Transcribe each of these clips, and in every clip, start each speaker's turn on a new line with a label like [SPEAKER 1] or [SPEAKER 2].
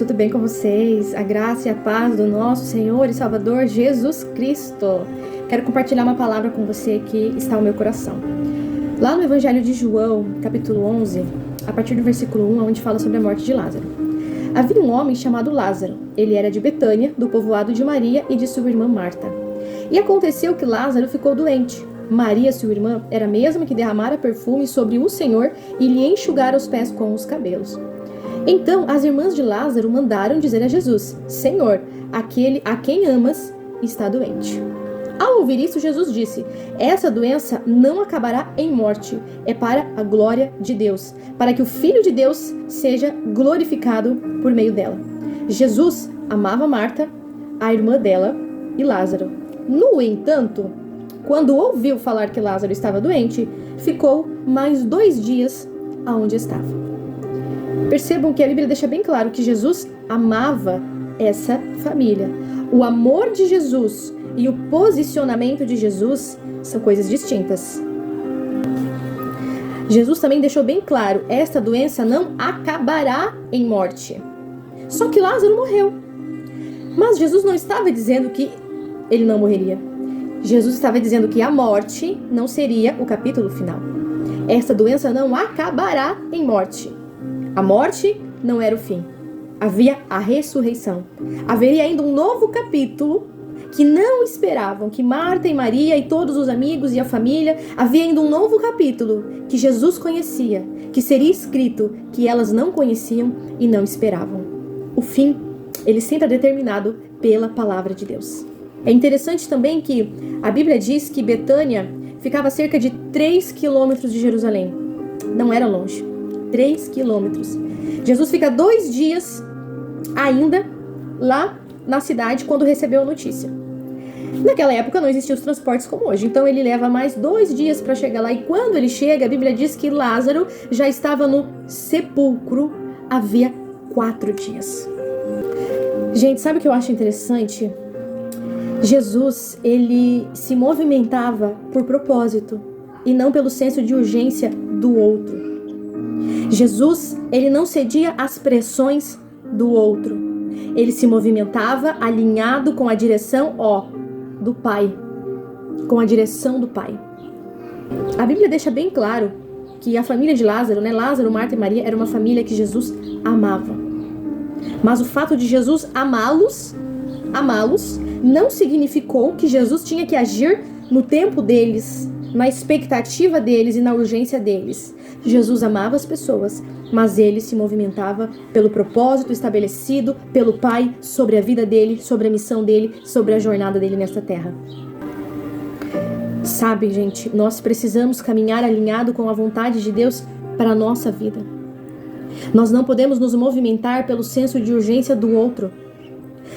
[SPEAKER 1] tudo bem com vocês? A graça e a paz do nosso Senhor e Salvador Jesus Cristo. Quero compartilhar uma palavra com você que está no meu coração. Lá no Evangelho de João, capítulo 11, a partir do versículo 1, onde fala sobre a morte de Lázaro. Havia um homem chamado Lázaro. Ele era de Betânia, do povoado de Maria e de sua irmã Marta. E aconteceu que Lázaro ficou doente. Maria, sua irmã, era a mesma que derramara perfume sobre o Senhor e lhe enxugara os pés com os cabelos. Então as irmãs de Lázaro mandaram dizer a Jesus: Senhor, aquele a quem amas está doente. Ao ouvir isso, Jesus disse: essa doença não acabará em morte, é para a glória de Deus, para que o Filho de Deus seja glorificado por meio dela. Jesus amava Marta, a irmã dela, e Lázaro. No entanto, quando ouviu falar que Lázaro estava doente, ficou mais 2 dias aonde estava. Percebam que a Bíblia deixa bem claro que Jesus amava essa família. O amor de Jesus e o posicionamento de Jesus são coisas distintas. Jesus também deixou bem claro: esta doença não acabará em morte. Só que Lázaro morreu. Mas Jesus não estava dizendo que ele não morreria. Jesus estava dizendo que a morte não seria o capítulo final. Esta doença não acabará em morte. A morte não era o fim. Havia a ressurreição. Haveria ainda um novo capítulo que não esperavam, que Marta e Maria e todos os amigos e a família, havia ainda um novo capítulo que Jesus conhecia, que seria escrito, que elas não conheciam e não esperavam. O fim, ele sempre é determinado pela palavra de Deus. É interessante também que a Bíblia diz que Betânia ficava a cerca de 3 quilômetros de Jerusalém. Não era longe. 3 quilômetros. Jesus fica 2 dias ainda lá na cidade quando recebeu a notícia. Naquela época não existiam os transportes como hoje, então ele leva mais 2 dias para chegar lá, e quando ele chega, a Bíblia diz que Lázaro já estava no sepulcro havia 4 dias. Gente, sabe o que eu acho interessante? Jesus, ele se movimentava por propósito e não pelo senso de urgência do outro. Jesus, ele não cedia às pressões do outro. Ele se movimentava alinhado com a direção, do Pai. Com a direção do Pai. A Bíblia deixa bem claro que a família de Lázaro, Lázaro, Marta e Maria, era uma família que Jesus amava. Mas o fato de Jesus amá-los, não significou que Jesus tinha que agir no tempo deles, na expectativa deles e na urgência deles. Jesus amava as pessoas, mas ele se movimentava pelo propósito estabelecido pelo Pai sobre a vida dele, sobre a missão dele, sobre a jornada dele nesta terra. Sabe, gente, nós precisamos caminhar alinhado com a vontade de Deus para a nossa vida. Nós não podemos nos movimentar pelo senso de urgência do outro.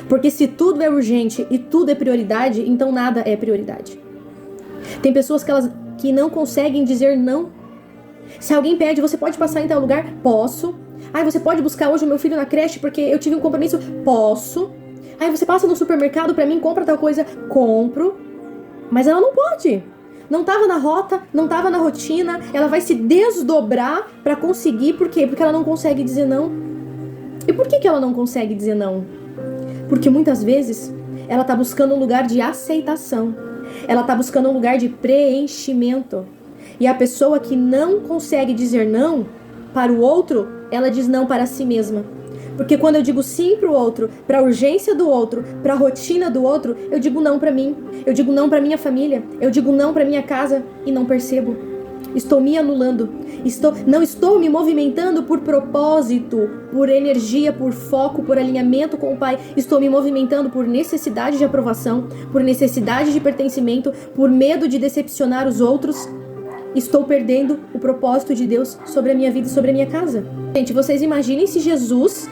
[SPEAKER 1] Porque se tudo é urgente e tudo é prioridade, então nada é prioridade. Tem pessoas que não conseguem dizer não. Se alguém pede: você pode passar em tal lugar? Posso. Você pode buscar hoje o meu filho na creche porque eu tive um compromisso? Posso. Você passa no supermercado pra mim, compra tal coisa? Compro. Mas ela não pode. Não estava na rota, não estava na rotina. Ela vai se desdobrar pra conseguir. Por quê? Porque ela não consegue dizer não. E por que ela não consegue dizer não? Porque muitas vezes ela está buscando um lugar de aceitação. Ela está buscando um lugar de preenchimento. E a pessoa que não consegue dizer não para o outro, ela diz não para si mesma. Porque quando eu digo sim para o outro, para a urgência do outro, para a rotina do outro, eu digo não para mim. Eu digo não para minha família. Eu digo não para minha casa e não percebo. Estou me anulando. Não estou me movimentando por propósito, por energia, por foco, por alinhamento com o Pai. Estou me movimentando por necessidade de aprovação, por necessidade de pertencimento, por medo de decepcionar os outros. Estou perdendo o propósito de Deus sobre a minha vida e sobre a minha casa. Gente, vocês imaginem se Jesus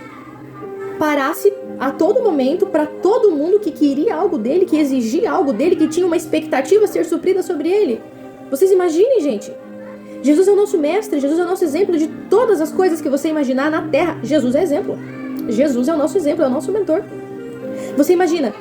[SPEAKER 1] parasse a todo momento para todo mundo que queria algo dele, que exigia algo dele, que tinha uma expectativa a ser suprida sobre ele. Vocês imaginem, gente. Jesus é o nosso mestre, Jesus é o nosso exemplo de todas as coisas que você imaginar na terra. Jesus é exemplo. Jesus é o nosso exemplo, é o nosso mentor. Você imagina.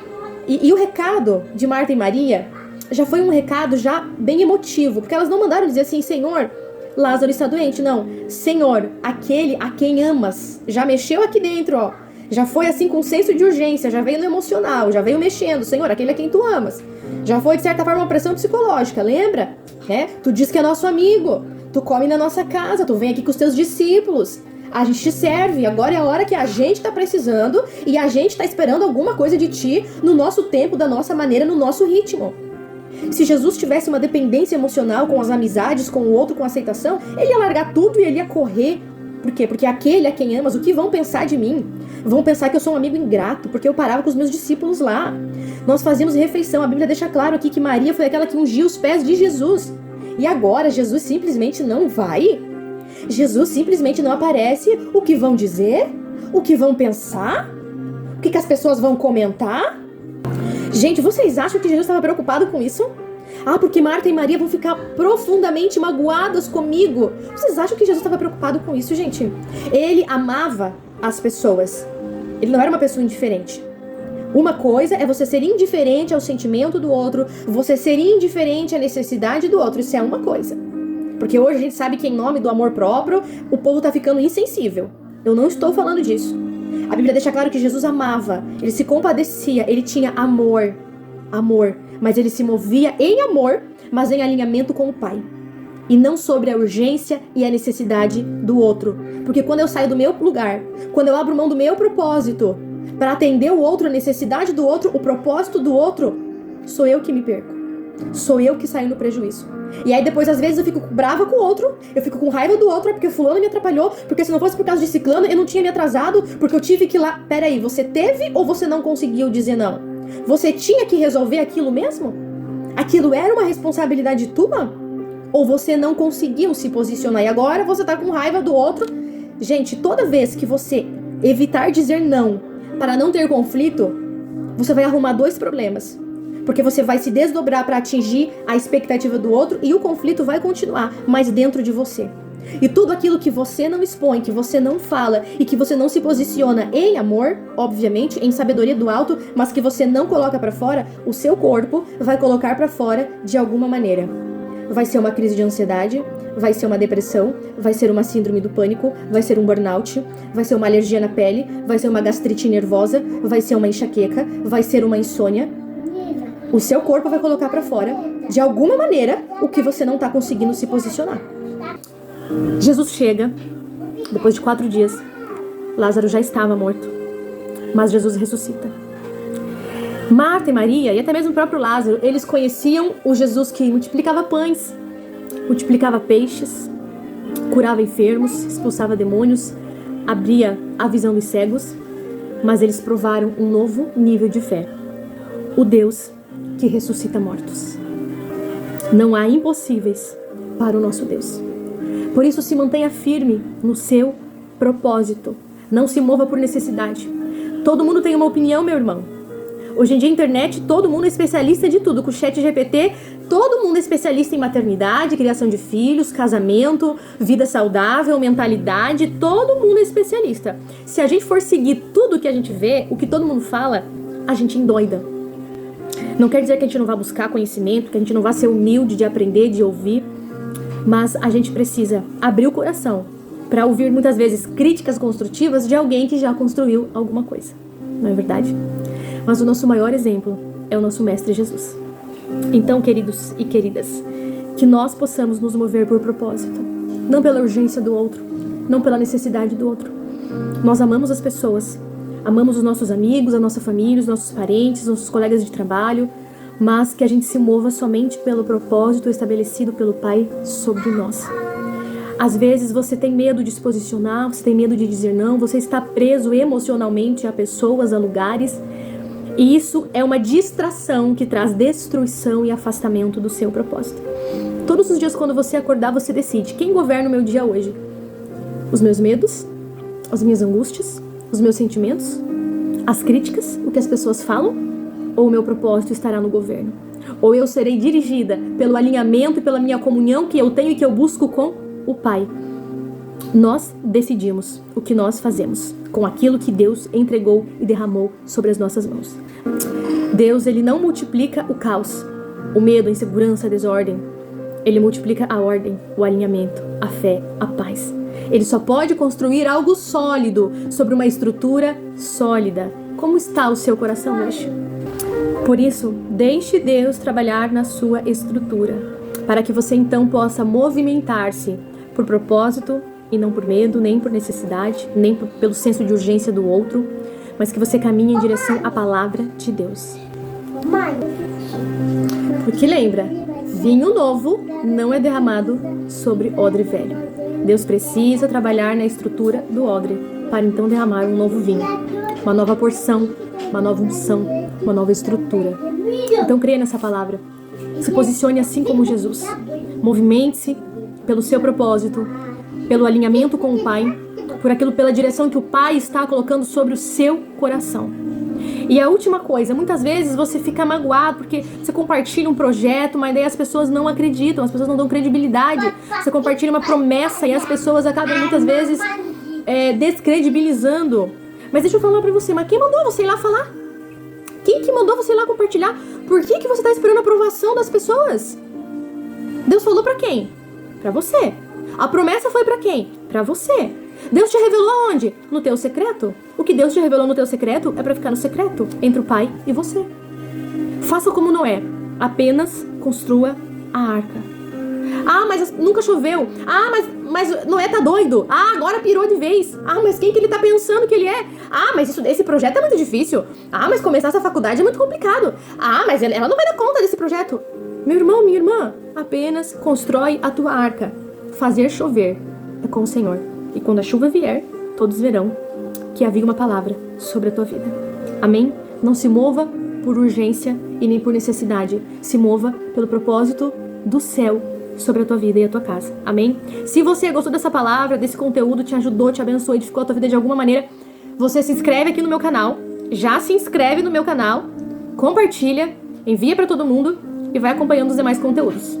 [SPEAKER 1] E o recado de Marta e Maria já foi um recado já bem emotivo, porque elas não mandaram dizer assim: Senhor, Lázaro está doente. Não. Senhor, aquele a quem amas, já mexeu aqui dentro, Já foi assim com senso de urgência, já veio no emocional, já veio mexendo. Senhor, aquele é quem tu amas. Já foi, de certa forma, uma pressão psicológica, lembra? Tu diz que é nosso amigo, tu come na nossa casa, tu vem aqui com os teus discípulos. A gente te serve, agora é a hora que a gente tá precisando e a gente tá esperando alguma coisa de ti no nosso tempo, da nossa maneira, no nosso ritmo. Se Jesus tivesse uma dependência emocional com as amizades, com o outro, com a aceitação, ele ia largar tudo e ele ia correr. Por quê? Porque aquele a quem amas, o que vão pensar de mim? Vão pensar que eu sou um amigo ingrato, porque eu parava com os meus discípulos lá. Nós fazíamos refeição, a Bíblia deixa claro aqui que Maria foi aquela que ungiu os pés de Jesus. E agora Jesus simplesmente não vai? Jesus simplesmente não aparece? O que vão dizer? O que vão pensar? O que as pessoas vão comentar? Gente, vocês acham que Jesus estava preocupado com isso? Porque Marta e Maria vão ficar profundamente magoadas comigo. Vocês acham que Jesus estava preocupado com isso, gente? Ele amava as pessoas. Ele não era uma pessoa indiferente. Uma coisa é você ser indiferente ao sentimento do outro, você ser indiferente à necessidade do outro. Isso é uma coisa. Porque hoje a gente sabe que em nome do amor próprio, o povo tá ficando insensível. Eu não estou falando disso. A Bíblia deixa claro que Jesus amava, ele se compadecia, ele tinha amor. Mas ele se movia em amor, mas em alinhamento com o Pai. E não sobre a urgência e a necessidade do outro. Porque quando eu saio do meu lugar, quando eu abro mão do meu propósito para atender o outro, a necessidade do outro, o propósito do outro, sou eu que me perco. Sou eu que saio no prejuízo. E aí depois, às vezes, eu fico brava com o outro, eu fico com raiva do outro, porque fulano me atrapalhou, porque se não fosse por causa de ciclano, eu não tinha me atrasado, porque eu tive que ir lá. Peraí, você teve ou você não conseguiu dizer não? Você tinha que resolver aquilo mesmo? Aquilo era uma responsabilidade tua? Ou você não conseguiu se posicionar e agora você tá com raiva do outro? Gente, toda vez que você evitar dizer não para não ter conflito, você vai arrumar 2 problemas. Porque você vai se desdobrar para atingir a expectativa do outro e o conflito vai continuar, mas dentro de você. E tudo aquilo que você não expõe, que você não fala e que você não se posiciona em amor, obviamente, em sabedoria do alto, mas que você não coloca para fora, o seu corpo vai colocar para fora de alguma maneira. Vai ser uma crise de ansiedade, vai ser uma depressão, vai ser uma síndrome do pânico, vai ser um burnout, vai ser uma alergia na pele, vai ser uma gastrite nervosa, vai ser uma enxaqueca, vai ser uma insônia. O seu corpo vai colocar pra fora, de alguma maneira, o que você não tá conseguindo se posicionar. Jesus chega, depois de 4 dias, Lázaro já estava morto, mas Jesus ressuscita. Marta e Maria, e até mesmo o próprio Lázaro, eles conheciam o Jesus que multiplicava pães, multiplicava peixes, curava enfermos, expulsava demônios, abria a visão dos cegos, mas eles provaram um novo nível de fé. O Deus que ressuscita mortos. Não há impossíveis para o nosso Deus. Por isso, se mantenha firme no seu propósito. Não se mova por necessidade. Todo mundo tem uma opinião, meu irmão. Hoje em dia, a internet, todo mundo é especialista de tudo. Com o ChatGPT, todo mundo é especialista em maternidade, criação de filhos, casamento, vida saudável, mentalidade. Todo mundo é especialista. Se a gente for seguir tudo que a gente vê, o que todo mundo fala, a gente endoida. Não quer dizer que a gente não vá buscar conhecimento, que a gente não vá ser humilde de aprender, de ouvir, mas a gente precisa abrir o coração para ouvir muitas vezes críticas construtivas de alguém que já construiu alguma coisa. Não é verdade? Mas o nosso maior exemplo é o nosso Mestre Jesus. Então, queridos e queridas, que nós possamos nos mover por propósito, não pela urgência do outro, não pela necessidade do outro. Nós amamos as pessoas, amamos os nossos amigos, a nossa família, os nossos parentes, os nossos colegas de trabalho, mas que a gente se mova somente pelo propósito estabelecido pelo Pai sobre nós. Às vezes você tem medo de se posicionar, você tem medo de dizer não, você está preso emocionalmente a pessoas, a lugares, e isso é uma distração que traz destruição e afastamento do seu propósito. Todos os dias quando você acordar, você decide: quem governa o meu dia hoje? Os meus medos? As minhas angústias? Os meus sentimentos? As críticas? O que as pessoas falam? Ou o meu propósito estará no governo? Ou eu serei dirigida pelo alinhamento e pela minha comunhão que eu tenho e que eu busco com o Pai? Nós decidimos o que nós fazemos com aquilo que Deus entregou e derramou sobre as nossas mãos. Deus, Ele não multiplica o caos, o medo, a insegurança, a desordem. Ele multiplica a ordem, o alinhamento, a fé, a paz. Ele só pode construir algo sólido sobre uma estrutura sólida. Como está o seu coração hoje? Por isso, deixe Deus trabalhar na sua estrutura, para que você então possa movimentar-se por propósito e não por medo, nem por necessidade, nem pelo senso de urgência do outro, mas que você caminhe em direção à palavra de Deus. Porque lembra, vinho novo não é derramado sobre odre velho. Deus precisa trabalhar na estrutura do odre para então derramar um novo vinho, uma nova porção, uma nova unção, uma nova estrutura. Então creia nessa palavra. Se posicione assim como Jesus. Movimente-se pelo seu propósito, pelo alinhamento com o Pai, pela direção que o Pai está colocando sobre o seu coração. E a última coisa, muitas vezes você fica magoado porque você compartilha um projeto, mas daí as pessoas não acreditam, as pessoas não dão credibilidade. Você compartilha uma promessa e as pessoas acabam muitas vezes descredibilizando. Mas deixa eu falar pra você, mas quem mandou você ir lá falar? Quem que mandou você ir lá compartilhar? Por que você tá esperando a aprovação das pessoas? Deus falou pra quem? Pra você. A promessa foi pra quem? Pra você. Deus te revelou onde? No teu secreto. O que Deus te revelou no teu secreto é pra ficar no secreto, entre o Pai e você. Faça como Noé. Apenas construa a arca. Ah, mas nunca choveu. Ah, mas Noé tá doido. Ah, agora pirou de vez. Ah, mas quem que ele tá pensando que ele é? Ah, mas esse projeto é muito difícil. Ah, mas começar essa faculdade é muito complicado. Ah, mas ela não vai dar conta desse projeto. Meu irmão, minha irmã, apenas constrói a tua arca. Fazer chover é com o Senhor. E quando a chuva vier, todos verão que havia uma palavra sobre a tua vida. Amém? Não se mova por urgência e nem por necessidade. Se mova pelo propósito do céu sobre a tua vida e a tua casa. Amém? Se você gostou dessa palavra, desse conteúdo, te ajudou, te abençoou, edificou a tua vida de alguma maneira, você se inscreve aqui no meu canal. Já se inscreve no meu canal, compartilha, envia para todo mundo e vai acompanhando os demais conteúdos.